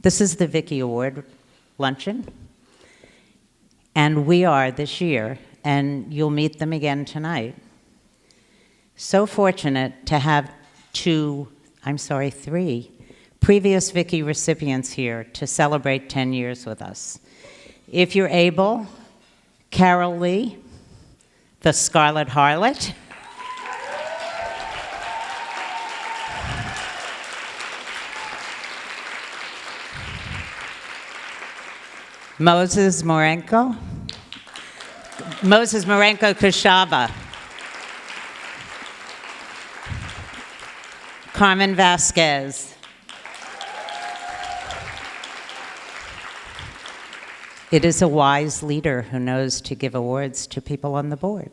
This is the Vicki Award luncheon, and we are this year, and you'll meet them again tonight, so fortunate to have three previous Vicki recipients here to celebrate 10 years with us. If you're able, Carol Lee, the Scarlet Harlot. Moses Morenko Kushaba. Carmen Vasquez. It is a wise leader who knows to give awards to people on the board.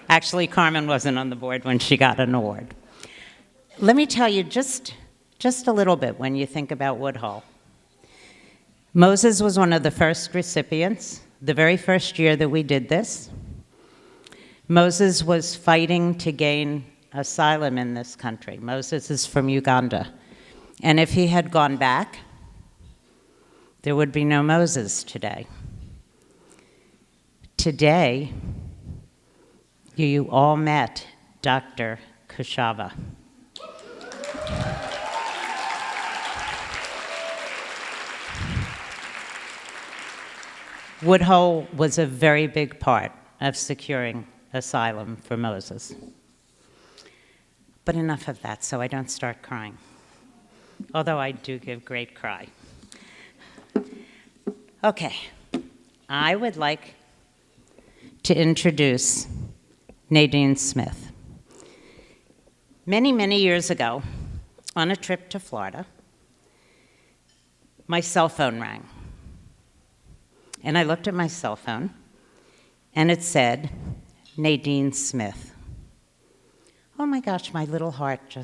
Actually, Carmen wasn't on the board when she got an award. Let me tell you just a little bit when you think about Woodhull. Moses was one of the first recipients, the very first year that we did this. Moses was fighting to gain asylum in this country. Moses is from Uganda. And if he had gone back, there would be no Moses today. Today, you all met Dr. Kushaba. Woodhull was a very big part of securing asylum for Moses. But enough of that, so I don't start crying. Although I do give great cry. Okay, I would like to introduce Nadine Smith. Many, many years ago, on a trip to Florida, my cell phone rang. And I looked at my cell phone, and it said, Nadine Smith. Oh my gosh, my little heart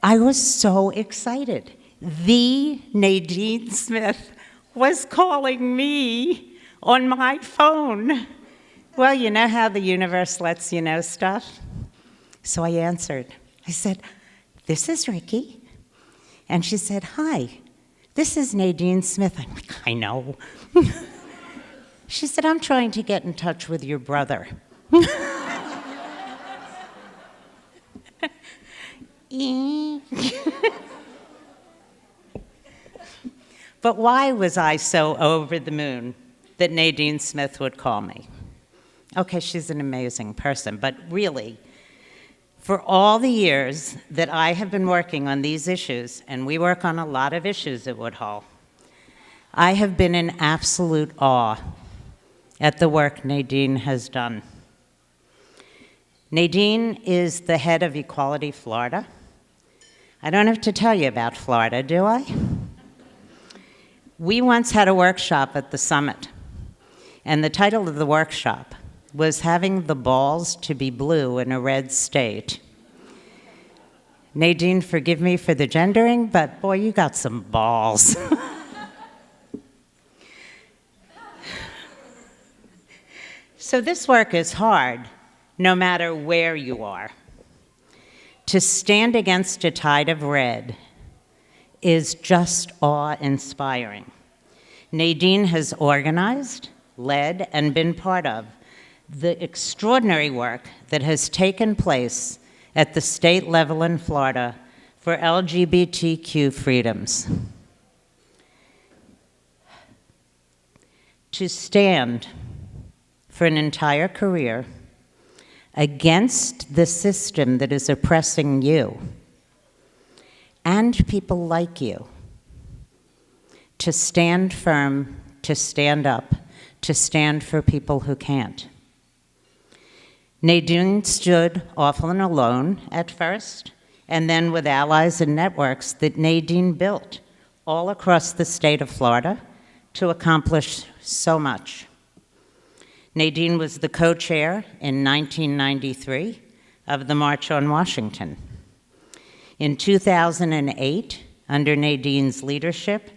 I was so excited. The Nadine Smith was calling me on my phone. Well, you know how the universe lets you know stuff? So I answered. I said, this is Ricky. And she said, hi, this is Nadine Smith. I'm like, I know. She said, I'm trying to get in touch with your brother. But why was I so over the moon that Nadine Smith would call me? Okay, she's an amazing person, but really, for all the years that I have been working on these issues, and we work on a lot of issues at Woodhull, I have been in absolute awe at the work Nadine has done. Nadine is the head of Equality Florida. I don't have to tell you about Florida, do I? We once had a workshop at the summit, and the title of the workshop was Having the Balls to be Blue in a Red State. Nadine, forgive me for the gendering, but boy, you got some balls. So this work is hard, no matter where you are. To stand against a tide of red is just awe-inspiring. Nadine has organized, led, and been part of the extraordinary work that has taken place at the state level in Florida for LGBTQ freedoms. To stand for an entire career against the system that is oppressing you and people like you, to stand firm, to stand up, to stand for people who can't. Nadine stood often alone at first, and then with allies and networks that Nadine built all across the state of Florida to accomplish so much. Nadine was the co-chair in 1993 of the March on Washington. In 2008, under Nadine's leadership,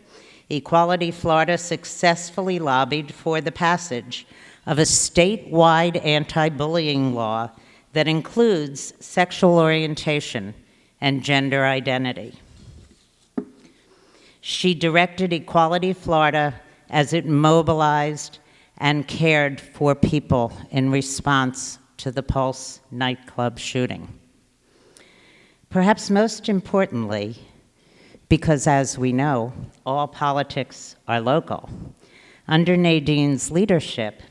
Equality Florida successfully lobbied for the passage of a statewide anti-bullying law that includes sexual orientation and gender identity. She directed Equality Florida as it mobilized and cared for people in response to the Pulse nightclub shooting. Perhaps most importantly, because as we know, all politics are local, under Nadine's leadership,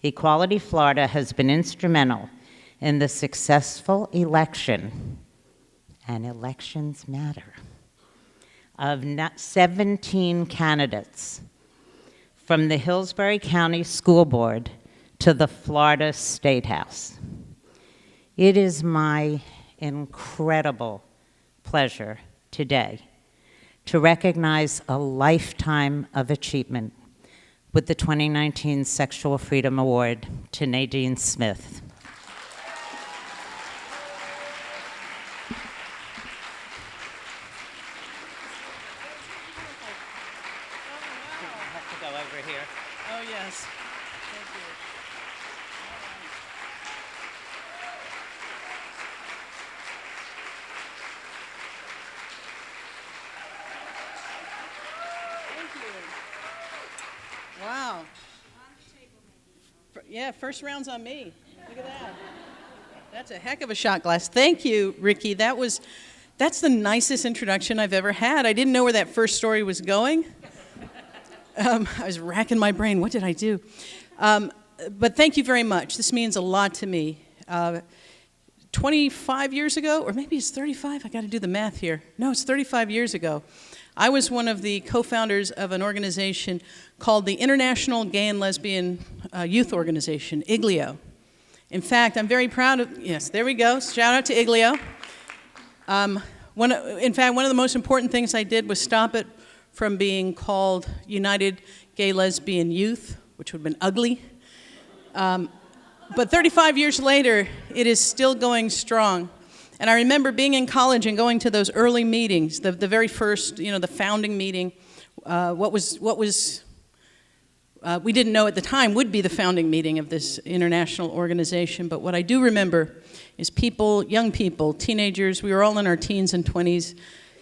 Equality Florida has been instrumental in the successful election, and elections matter, of 17 candidates from the Hillsborough County School Board to the Florida State House. It is my incredible pleasure today to recognize a lifetime of achievement with the 2019 Sexual Freedom Award to Nadine Smith. Oh, yes. Thank you. Thank you. Wow. Yeah, first round's on me. Look at that. That's a heck of a shot glass. Thank you, Ricky. That's the nicest introduction I've ever had. I didn't know where that first story was going. I was racking my brain. What did I do? But thank you very much. This means a lot to me. 25 years ago, or maybe it's 35. I got to do the math here. No, it's 35 years ago. I was one of the co-founders of an organization called the International Gay and Lesbian Youth Organization, IGLEO. In fact, I'm very proud of, yes, there we go. Shout out to IGLEO. In fact, one of the most important things I did was stop it from being called United Gay Lesbian Youth, which would have been ugly. But 35 years later, it is still going strong. And I remember being in college and going to those early meetings, the very first, the founding meeting, we didn't know at the time would be the founding meeting of this international organization. But what I do remember is people, young people, teenagers, we were all in our teens and 20s,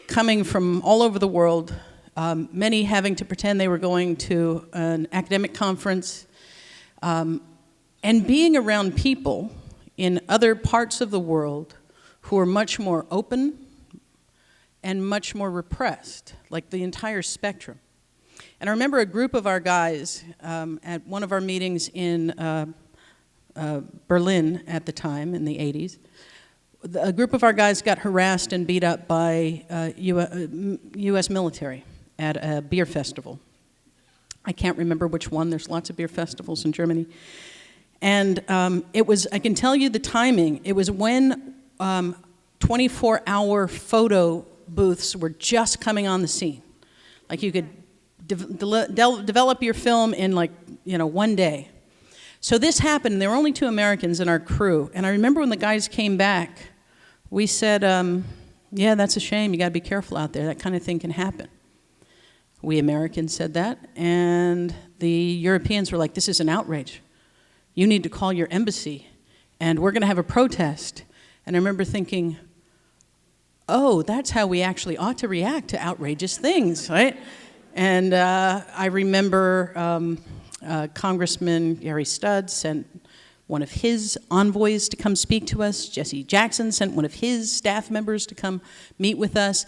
coming from all over the world, many having to pretend they were going to an academic conference, and being around people in other parts of the world who are much more open and much more repressed, like the entire spectrum. And I remember a group of our guys at one of our meetings in Berlin at the time, in the 80s. A group of our guys got harassed and beat up by U.S. military at a beer festival. I can't remember which one. There's lots of beer festivals in Germany. And I can tell you the timing. It was when 24-hour photo booths were just coming on the scene. Like you could develop your film in one day. So this happened, and there were only 2 Americans in our crew. And I remember when the guys came back, we said, yeah, that's a shame. You got to be careful out there. That kind of thing can happen. We Americans said that, and the Europeans were like, this is an outrage. You need to call your embassy, and we're going to have a protest. And I remember thinking, oh, that's how we actually ought to react to outrageous things, right? And I remember Congressman Gary Studd sent one of his envoys to come speak to us. Jesse Jackson sent one of his staff members to come meet with us.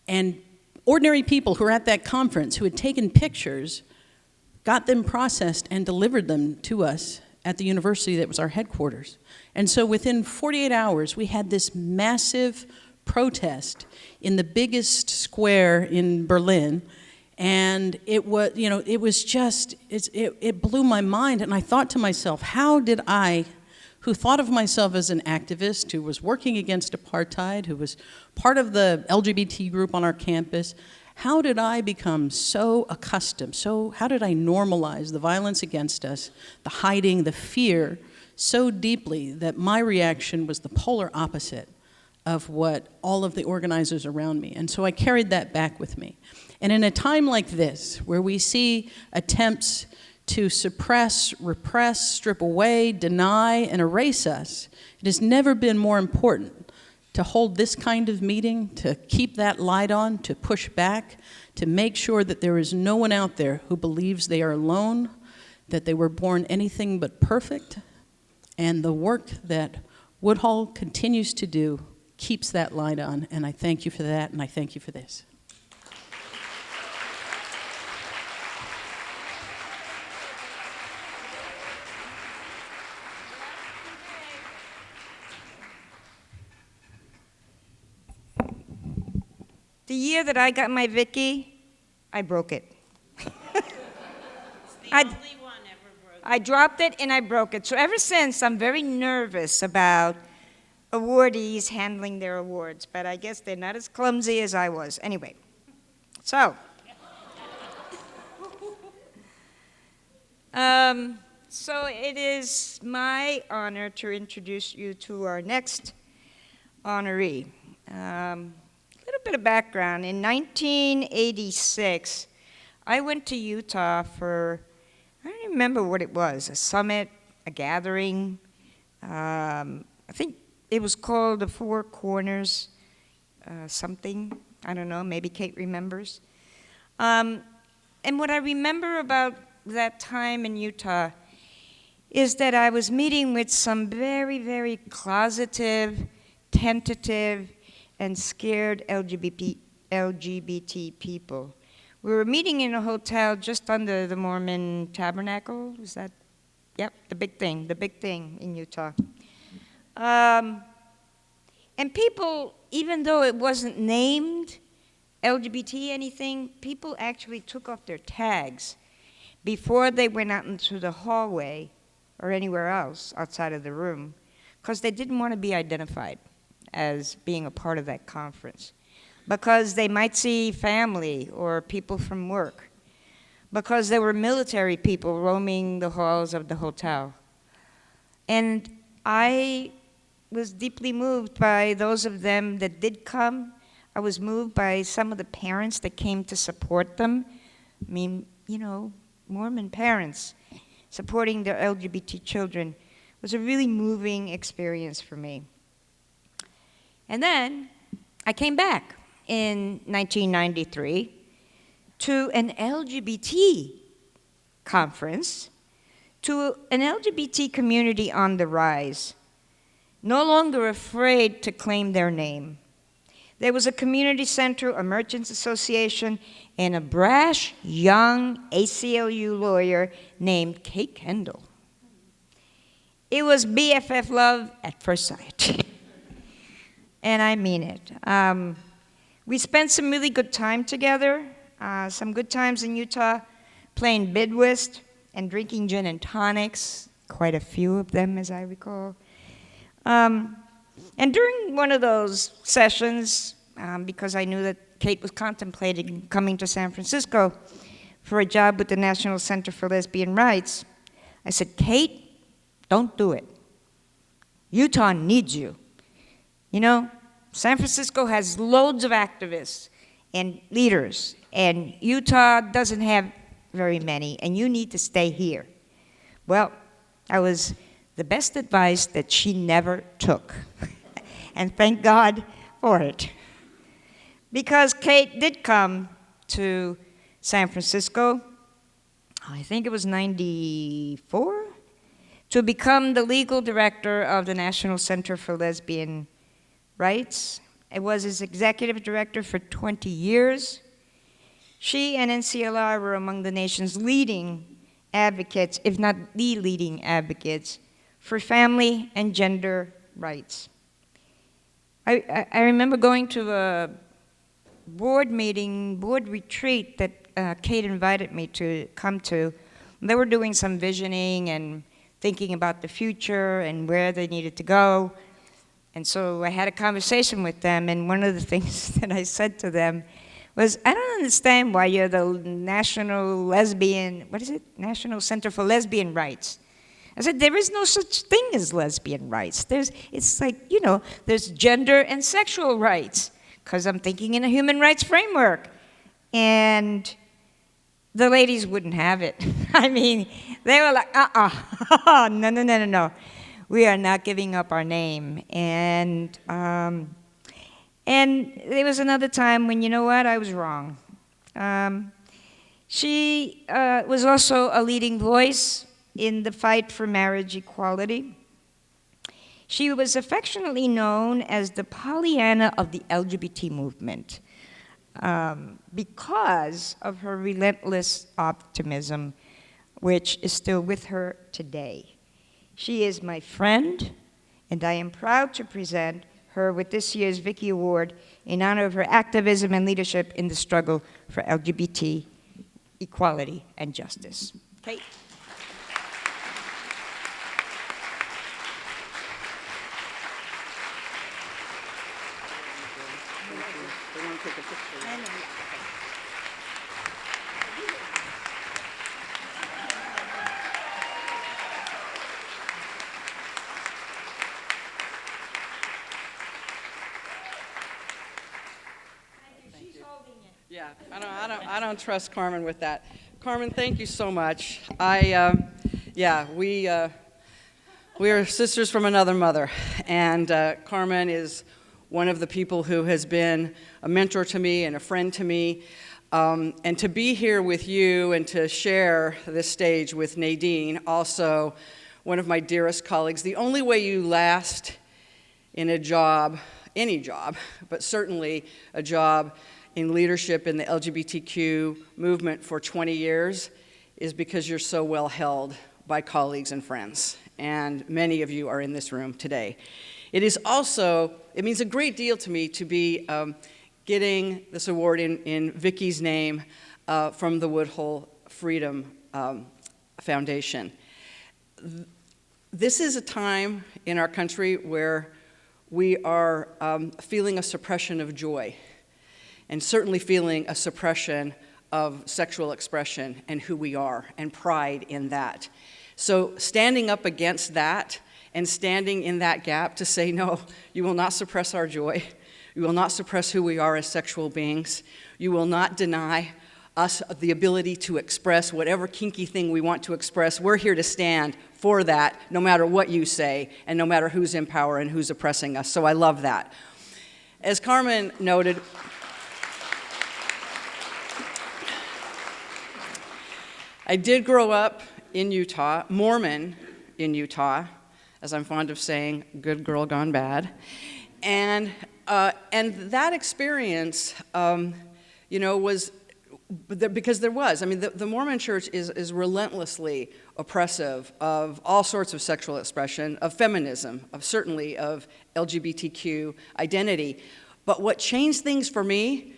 And ordinary people who were at that conference who had taken pictures got them processed and delivered them to us at the university that was our headquarters. And so within 48 hours, we had this massive protest in the biggest square in Berlin. And it was, it blew my mind. And I thought to myself, how did I, who thought of myself as an activist, who was working against apartheid, who was part of the LGBT group on our campus, how did I become so accustomed, how did I normalize the violence against us, the hiding, the fear, so deeply that my reaction was the polar opposite of what all of the organizers around me. And so I carried that back with me. And in a time like this, where we see attempts to suppress, repress, strip away, deny, and erase us, it has never been more important to hold this kind of meeting, to keep that light on, to push back, to make sure that there is no one out there who believes they are alone, that they were born anything but perfect, and the work that Woodhull continues to do keeps that light on, and I thank you for that, and I thank you for this. The year that I got my Vicki, I broke it. I dropped it and I broke it. So ever since, I'm very nervous about awardees handling their awards, but I guess they're not as clumsy as I was. Anyway, so. So it is my honor to introduce you to our next honoree. Little bit of background. In 1986, I went to Utah for, I don't remember what it was, a summit, a gathering. I think it was called the Four Corners something. I don't know, maybe Kate remembers. And what I remember about that time in Utah is that I was meeting with some very, very closeted, tentative, and scared LGBT people. We were meeting in a hotel just under the Mormon Tabernacle. Is that? Yep, the big thing in Utah. And people, even though it wasn't named LGBT anything, people actually took off their tags before they went out into the hallway or anywhere else outside of the room, because they didn't want to be identified as being a part of that conference, because they might see family or people from work, because there were military people roaming the halls of the hotel. And I was deeply moved by those of them that did come. I was moved by some of the parents that came to support them. I mean, you know, Mormon parents supporting their LGBT children was a really moving experience for me. And then I came back in 1993 to an LGBT conference, to an LGBT community on the rise, no longer afraid to claim their name. There was a community center, a merchants association, and a brash, young ACLU lawyer named Kate Kendell. It was BFF love at first sight. And I mean it. We spent some really good time together, some good times in Utah, playing bid whist and drinking gin and tonics, quite a few of them as I recall. And during one of those sessions, because I knew that Kate was contemplating coming to San Francisco for a job with the National Center for Lesbian Rights, I said, Kate, don't do it. Utah needs you. You know, San Francisco has loads of activists and leaders, and Utah doesn't have very many, and you need to stay here. Well, that was the best advice that she never took, and thank God for it. Because Kate did come to San Francisco, I think it was 94, to become the legal director of the National Center for Lesbian Rights. It was his executive director for 20 years. She and NCLR were among the nation's leading advocates, if not the leading advocates, for family and gender rights. I remember going to a board meeting, board retreat that Kate invited me to come to. They were doing some visioning and thinking about the future and where they needed to go. And so I had a conversation with them, and one of the things that I said to them was, I don't understand why you're the National Center for Lesbian Rights. I said, there is no such thing as lesbian rights. It's like, you know, there's gender and sexual rights, because I'm thinking in a human rights framework. And the ladies wouldn't have it. I mean, they were like, no. We are not giving up our name. And And there was another time when, you know what, I was wrong. She was also a leading voice in the fight for marriage equality. She was affectionately known as the Pollyanna of the LGBT movement because of her relentless optimism, which is still with her today. She is my friend, and I am proud to present her with this year's Vicki Award in honor of her activism and leadership in the struggle for LGBT equality and justice. Kate. Yeah, I don't trust Carmen with that. Carmen, thank you so much. We are sisters from another mother, and Carmen is one of the people who has been a mentor to me and a friend to me. And to be here with you and to share this stage with Nadine, also one of my dearest colleagues. The only way you last in a job, any job, but certainly a job in leadership in the LGBTQ movement for 20 years is because you're so well held by colleagues and friends. And many of you are in this room today. It means a great deal to me to be getting this award in Vicki's name from the Woodhull Freedom Foundation. This is a time in our country where we are feeling a suppression of joy, and certainly feeling a suppression of sexual expression and who we are, and pride in that. So standing up against that and standing in that gap to say, no, you will not suppress our joy. You will not suppress who we are as sexual beings. You will not deny us the ability to express whatever kinky thing we want to express. We're here to stand for that, no matter what you say, and no matter who's in power and who's oppressing us. So I love that. As Carmen noted, I did grow up in Utah, Mormon in Utah, as I'm fond of saying, good girl gone bad. And that experience, was, because there was, the Mormon church is relentlessly oppressive of all sorts of sexual expression, of feminism, certainly of LGBTQ identity. But what changed things for me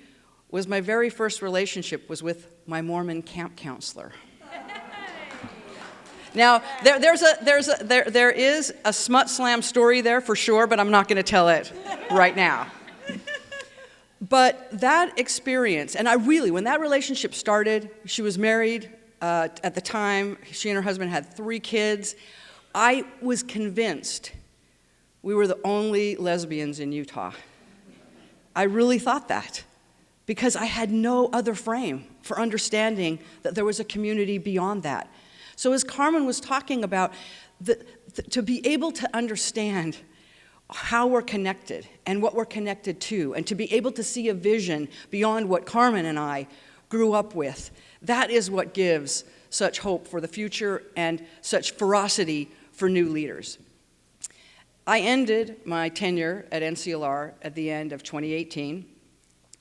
was my very first relationship was with my Mormon camp counselor. Now, there is a smut slam story there for sure, but I'm not going to tell it right now. But that experience, and when that relationship started, she was married at the time, she and her husband had 3 kids. I was convinced we were the only lesbians in Utah. I really thought that, because I had no other frame for understanding that there was a community beyond that. So as Carmen was talking about, to be able to understand how we're connected and what we're connected to, and to be able to see a vision beyond what Carmen and I grew up with, that is what gives such hope for the future and such ferocity for new leaders. I ended my tenure at NCLR at the end of 2018.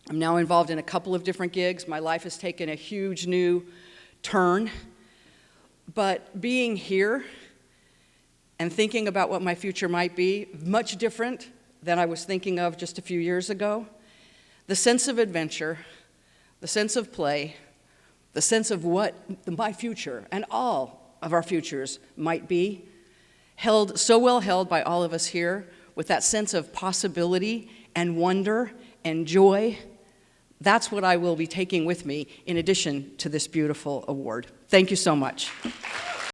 I'm now involved in a couple of different gigs. My life has taken a huge new turn. But being here and thinking about what my future might be, much different than I was thinking of just a few years ago, the sense of adventure, the sense of play, the sense of what my future and all of our futures might be, so well held by all of us here, with that sense of possibility and wonder and joy, that's what I will be taking with me in addition to this beautiful award. Thank you so much.